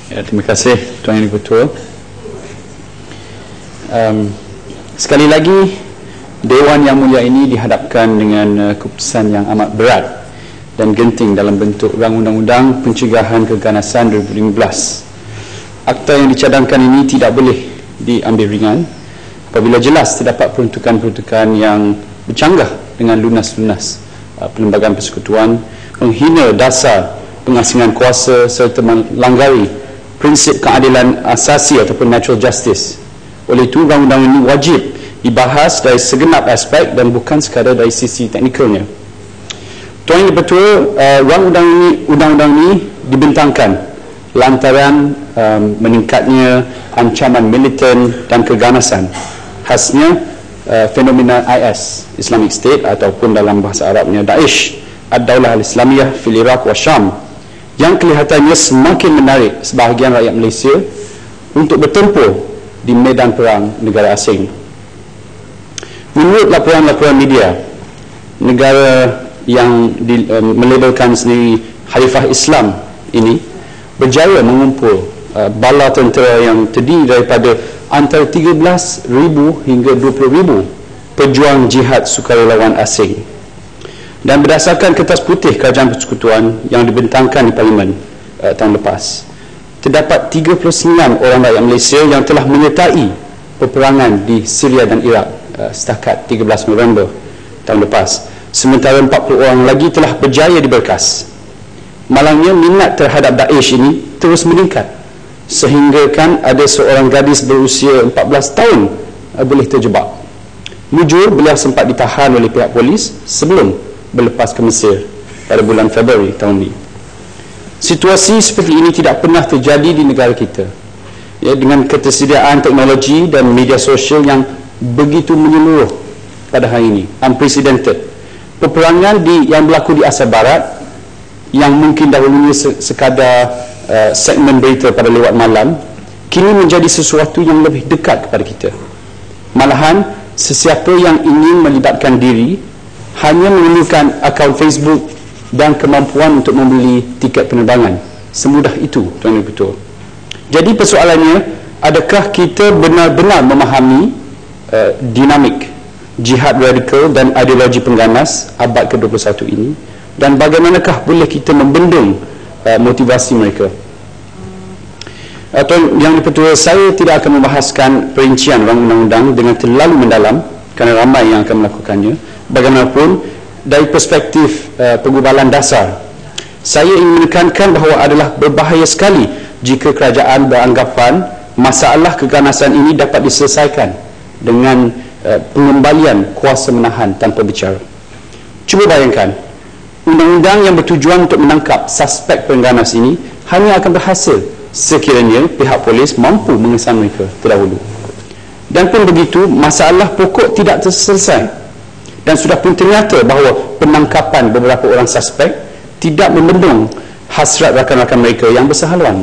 Ya, terima kasih Tuan Yang Ketua. Sekali lagi, Dewan Yang Mulia ini dihadapkan dengan keputusan yang amat berat dan genting dalam bentuk Rang Undang-Undang Pencegahan Keganasan 2015. Akta yang dicadangkan ini tidak boleh diambil ringan apabila jelas terdapat peruntukan-peruntukan yang bercanggah dengan lunas-lunas Perlembagaan Persekutuan, menghina dasar pengasingan kuasa serta melanggari prinsip keadilan asasi ataupun natural justice. Oleh itu, undang-undang ini wajib dibahas dari segenap aspek dan bukan sekadar dari sisi teknikalnya. Tuan Yang Ketua, undang-undang ini dibentangkan lantaran meningkatnya ancaman militan dan keganasan, khasnya fenomena IS, Islamic State, ataupun dalam bahasa Arabnya Daesh, Ad-Daulah Al-Islamiyah fil Iraq wa Syam, yang kelihatannya semakin menarik sebahagian rakyat Malaysia untuk bertempur di medan perang negara asing. Menurut laporan-laporan media, negara yang melabelkan sendiri Khalifah Islam ini berjaya mengumpul bala tentera yang terdiri daripada antara 13,000 hingga 20,000 pejuang jihad sukarelawan asing. Dan berdasarkan kertas putih Kerajaan Persekutuan yang dibentangkan di Parlimen tahun lepas, terdapat 39 orang rakyat Malaysia yang telah menyertai peperangan di Syria dan Iraq setakat 13 November tahun lepas, sementara 40 orang lagi telah berjaya diberkas. Malangnya, minat terhadap Daesh ini terus meningkat sehingga kan ada seorang gadis berusia 14 tahun boleh terjebak. Mujur, beliau sempat ditahan oleh pihak polis sebelum berlepas ke Mesir pada bulan Februari tahun ini. Situasi seperti ini tidak pernah terjadi di negara kita, ya, dengan ketersediaan teknologi dan media sosial yang begitu menyeluruh pada hari ini, unprecedented. Peperangan yang berlaku di Asia Barat yang mungkin dahulunya sekadar segmen berita pada lewat malam, kini menjadi sesuatu yang lebih dekat kepada kita. Malahan, sesiapa yang ingin melibatkan diri hanya memerlukan akaun Facebook dan kemampuan untuk membeli tiket penerbangan. Semudah itu, Tuan Yang Ketua. Jadi persoalannya, adakah kita benar-benar memahami dinamik jihad radikal dan ideologi pengganas abad ke-21 ini, dan bagaimanakah boleh kita membendung motivasi mereka? Tuan Yang Ketua, saya tidak akan membahaskan perincian rang undang-undang dengan terlalu mendalam kerana ramai yang akan melakukannya. Bagaimanapun, dari perspektif penggubalan dasar, saya ingin menekankan bahawa adalah berbahaya sekali jika kerajaan beranggapan masalah keganasan ini dapat diselesaikan dengan pengembalian kuasa menahan tanpa bicara. Cuba bayangkan, undang-undang yang bertujuan untuk menangkap suspek pengganas ini hanya akan berhasil sekiranya pihak polis mampu mengesan mereka terdahulu. Dan pun begitu, masalah pokok tidak terselesai, dan sudah pun ternyata bahawa penangkapan beberapa orang suspek tidak membendung hasrat rakan-rakan mereka yang bersehaluan.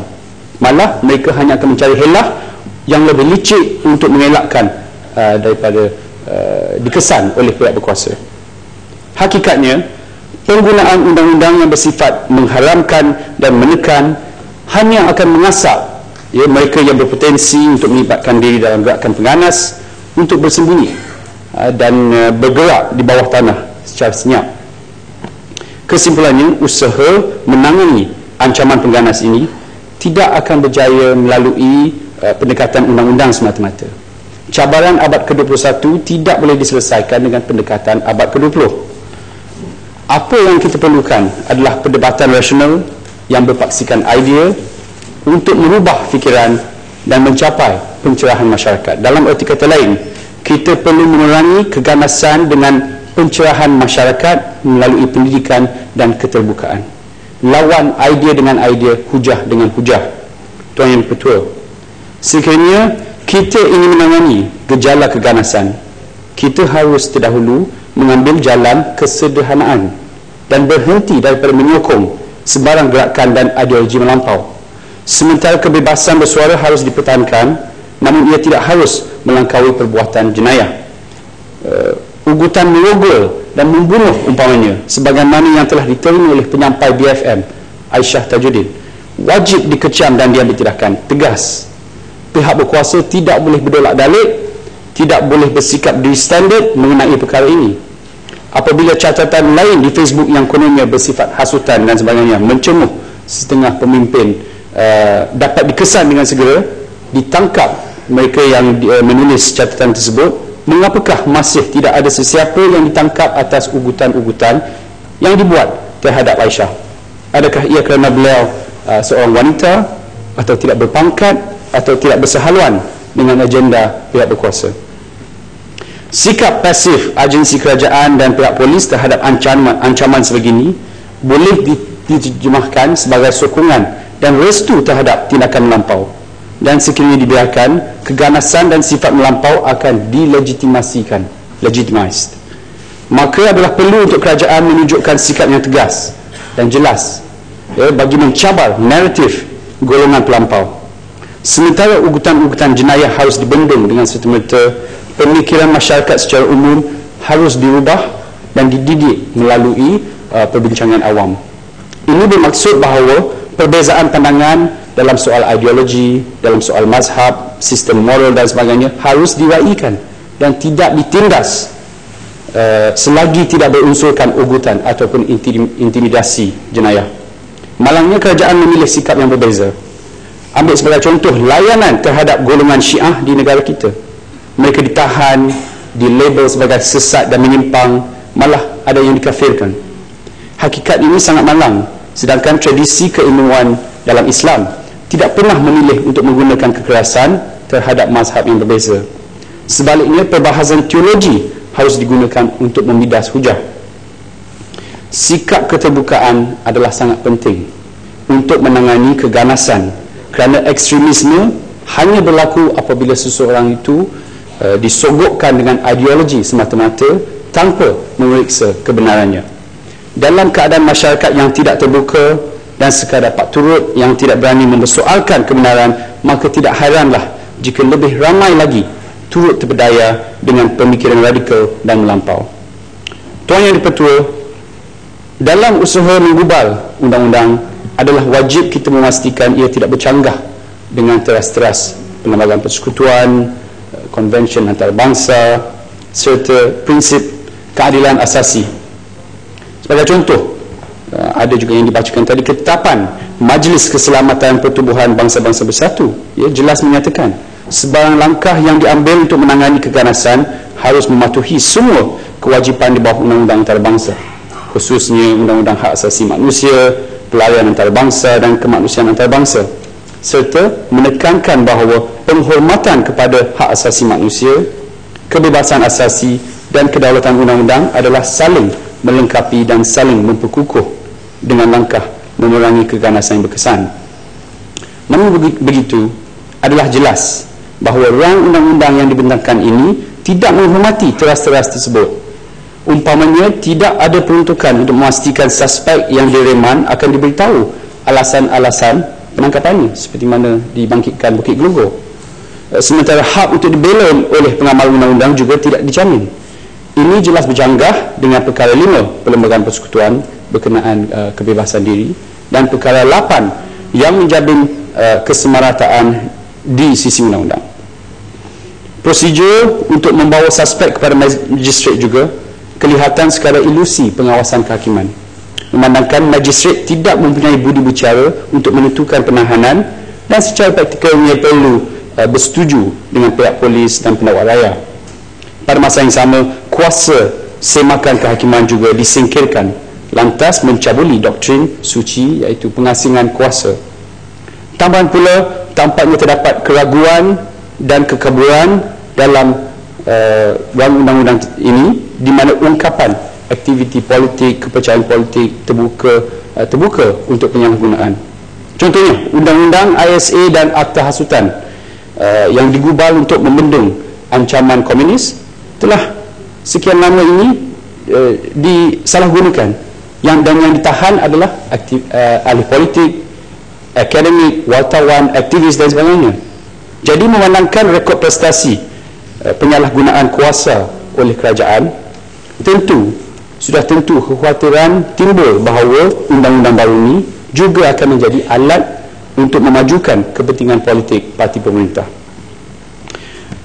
Malah mereka hanya akan mencari helah yang lebih licik untuk mengelakkan daripada dikesan oleh pihak berkuasa. Hakikatnya, penggunaan undang-undang yang bersifat mengharamkan dan menekan hanya akan mengasak, ya, mereka yang berpotensi untuk melibatkan diri dalam gerakan pengganas untuk bersembunyi dan bergerak di bawah tanah secara senyap. Kesimpulannya, usaha menangani ancaman pengganas ini tidak akan berjaya melalui pendekatan undang-undang semata-mata. Cabaran abad ke-21 tidak boleh diselesaikan dengan pendekatan abad ke-20. Apa yang kita perlukan adalah perdebatan rasional yang berpaksikan idea untuk merubah fikiran dan mencapai pencerahan masyarakat. Dalam erti kata lain, kita perlu menerangi keganasan dengan pencerahan masyarakat melalui pendidikan dan keterbukaan. Lawan idea dengan idea, hujah dengan hujah. Tuan Yang Ketua, sekiranya kita ingin menangani gejala keganasan, kita harus terdahulu mengambil jalan kesederhanaan dan berhenti daripada menyokong sebarang gerakan dan ideologi melampau. Sementara kebebasan bersuara harus dipertahankan, namun ia tidak harus melangkaui perbuatan jenayah. Ugutan merogol dan membunuh umpamanya, sebagaimana yang telah diterima oleh penyampai BFM Aisyah Tajuddin, wajib dikecam dan diambil tindakan tegas. Pihak berkuasa tidak boleh berdolak dalik, tidak boleh bersikap distandard mengenai perkara ini. Apabila catatan lain di Facebook yang kononnya bersifat hasutan dan sebagainya mencemuh setengah pemimpin dapat dikesan dengan segera, ditangkap mereka yang menulis catatan tersebut. Mengapakah masih tidak ada sesiapa yang ditangkap atas ugutan-ugutan yang dibuat terhadap Aisyah? Adakah ia kerana beliau seorang wanita, atau tidak berpangkat, atau tidak bersehaluan dengan agenda pihak berkuasa? Sikap pasif agensi kerajaan dan pihak polis terhadap ancaman sebegini boleh diterjemahkan sebagai sokongan dan restu terhadap tindakan melampau, dan sekiranya dibiarkan, keganasan dan sifat melampau akan dilegitimasikan, legitimized. Maka adalah perlu untuk kerajaan menunjukkan sikap yang tegas dan jelas bagi mencabar naratif golongan pelampau. Sementara ugutan-ugutan jenayah harus dibendung dengan serta-merta, pemikiran masyarakat secara umum harus dirubah dan dididik melalui perbincangan awam. Ini bermaksud bahawa perbezaan pandangan dalam soal ideologi, dalam soal mazhab, sistem moral dan sebagainya harus diraikan dan tidak ditindas selagi tidak berunsurkan ugutan ataupun intimidasi jenayah. Malangnya kerajaan memilih sikap yang berbeza. Ambil sebagai contoh layanan terhadap golongan Syiah di negara kita. Mereka ditahan, dilabel sebagai sesat dan menyimpang, malah ada yang dikafirkan. Hakikat ini sangat malang, sedangkan tradisi keilmuan dalam Islam tidak pernah memilih untuk menggunakan kekerasan terhadap mazhab yang berbeza. Sebaliknya, perbahasan teologi harus digunakan untuk memidas hujah. Sikap keterbukaan adalah sangat penting untuk menangani keganasan, kerana ekstremisme hanya berlaku apabila seseorang itu disogokkan dengan ideologi semata-mata tanpa memeriksa kebenarannya. Dalam keadaan masyarakat yang tidak terbuka dan sekadar pak turut yang tidak berani mempersoalkan kebenaran, maka tidak heranlah jika lebih ramai lagi turut terpedaya dengan pemikiran radikal dan melampau. Tuan Yang Dipertua, dalam usaha menggubal undang-undang adalah wajib kita memastikan ia tidak bercanggah dengan teras-teras Perlembagaan Persekutuan, Konvensyen Antarabangsa serta prinsip keadilan asasi. Sebagai contoh, ada juga yang dibacakan tadi, ketetapan Majlis Keselamatan Pertubuhan Bangsa-Bangsa Bersatu jelas menyatakan sebarang langkah yang diambil untuk menangani keganasan harus mematuhi semua kewajipan di bawah undang-undang antarabangsa, khususnya Undang-Undang Hak Asasi Manusia, Pelayanan Antarabangsa dan Kemanusiaan Antarabangsa, serta menekankan bahawa penghormatan kepada hak asasi manusia, kebebasan asasi dan kedaulatan undang-undang adalah saling melengkapi dan saling memperkukuh dengan langkah memerangi keganasan yang berkesan. Namun begitu, adalah jelas bahawa rang undang-undang yang dibentangkan ini tidak menghormati teras-teras tersebut. Umpamanya, tidak ada peruntukan untuk memastikan suspek yang direman akan diberitahu alasan-alasan penangkapannya, seperti mana dibangkitkan Bukit Gelugor. Sementara hak untuk dibela oleh pengamal undang-undang juga tidak dijamin. Ini jelas berjanggah dengan perkara 5 Perlembagaan Persekutuan berkenaan kebebasan diri dan perkara 8 yang menjamin kesemarataan di sisi undang-undang. Prosedur untuk membawa suspek kepada magistrate juga kelihatan sekadar ilusi pengawasan kehakiman, memandangkan magistrate tidak mempunyai budi bicara untuk menentukan penahanan dan secara praktikalnya perlu bersetuju dengan pihak polis dan pendakwa raya. Pada masa yang sama, kuasa semakan kehakiman juga disingkirkan, lantas mencabuli doktrin suci iaitu pengasingan kuasa. Tambahan pula, tampaknya terdapat keraguan dan kekaburan dalam rang undang-undang ini, di mana ungkapan aktiviti politik, kepercayaan politik terbuka untuk penyalahgunaan. Contohnya, Undang-Undang ISA dan Akta Hasutan yang digubal untuk membendung ancaman komunis telah sekian lama ini disalahgunakan. Dan yang ditahan adalah ahli politik, akademik, wartawan, aktivis dan sebagainya. Jadi memandangkan rekod prestasi penyalahgunaan kuasa oleh kerajaan, sudah tentu kekhawatiran timbul bahawa undang-undang baru ini juga akan menjadi alat untuk memajukan kepentingan politik parti pemerintah.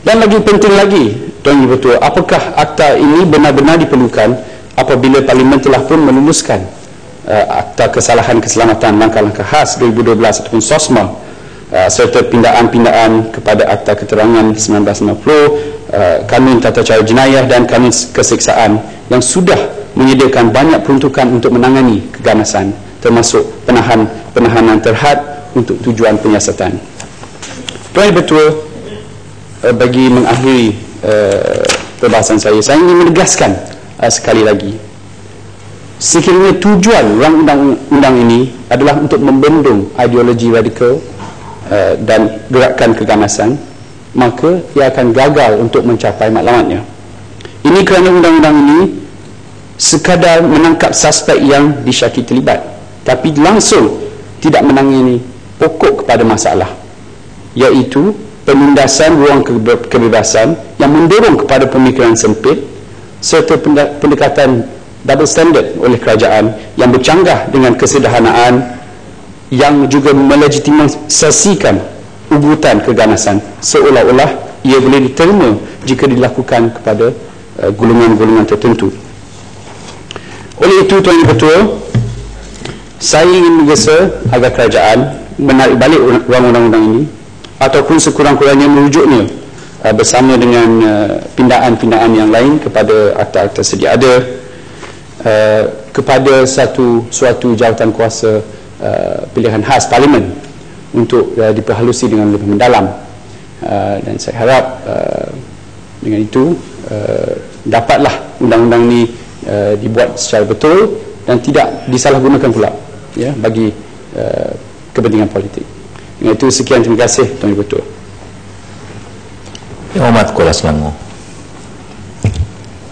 Dan lagi penting lagi, Tuan Ibu Ketua, apakah akta ini benar-benar diperlukan apabila Parlimen telah pun meluluskan akta kesalahan keselamatan langkah-langkah khas 2012 ataupun SOSMA, serta pindaan-pindaan kepada akta keterangan 1990, kanun tata cara jenayah dan kanun keseksaan yang sudah menyediakan banyak peruntukan untuk menangani keganasan, termasuk penahanan terhad untuk tujuan penyiasatan. Tuan Ibu Ketua, bagi mengakhiri perbahasan saya ingin menegaskan sekali lagi, sekiranya tujuan rang undang-undang ini adalah untuk membendung ideologi radikal dan gerakan keganasan, maka ia akan gagal untuk mencapai matlamatnya. Ini kerana undang-undang ini sekadar menangkap suspek yang disyaki terlibat, tapi langsung tidak menangani pokok kepada masalah, iaitu penindasan ruang kebebasan yang mendorong kepada pemikiran sempit serta pendekatan double standard oleh kerajaan yang bercanggah dengan kesederhanaan yang juga melegitimasikan ugutan keganasan seolah-olah ia boleh diterima jika dilakukan kepada golongan-golongan tertentu. Oleh itu, Tuan Ketua, saya ingin menggesa agar kerajaan menarik balik rang undang-undang ini ataupun sekurang-kurangnya merujuknya bersama dengan pindaan-pindaan yang lain kepada akta-akta sedia ada, kepada suatu jawatan kuasa pilihan khas Parlimen untuk diperhalusi dengan lebih mendalam, dan saya harap dengan itu dapatlah undang-undang ini dibuat secara betul dan tidak disalahgunakan pula bagi kepentingan politik. Dengan itu sekian, terima kasih Tuan Ibu Ketua. Yang Hormat Kuala Selangor.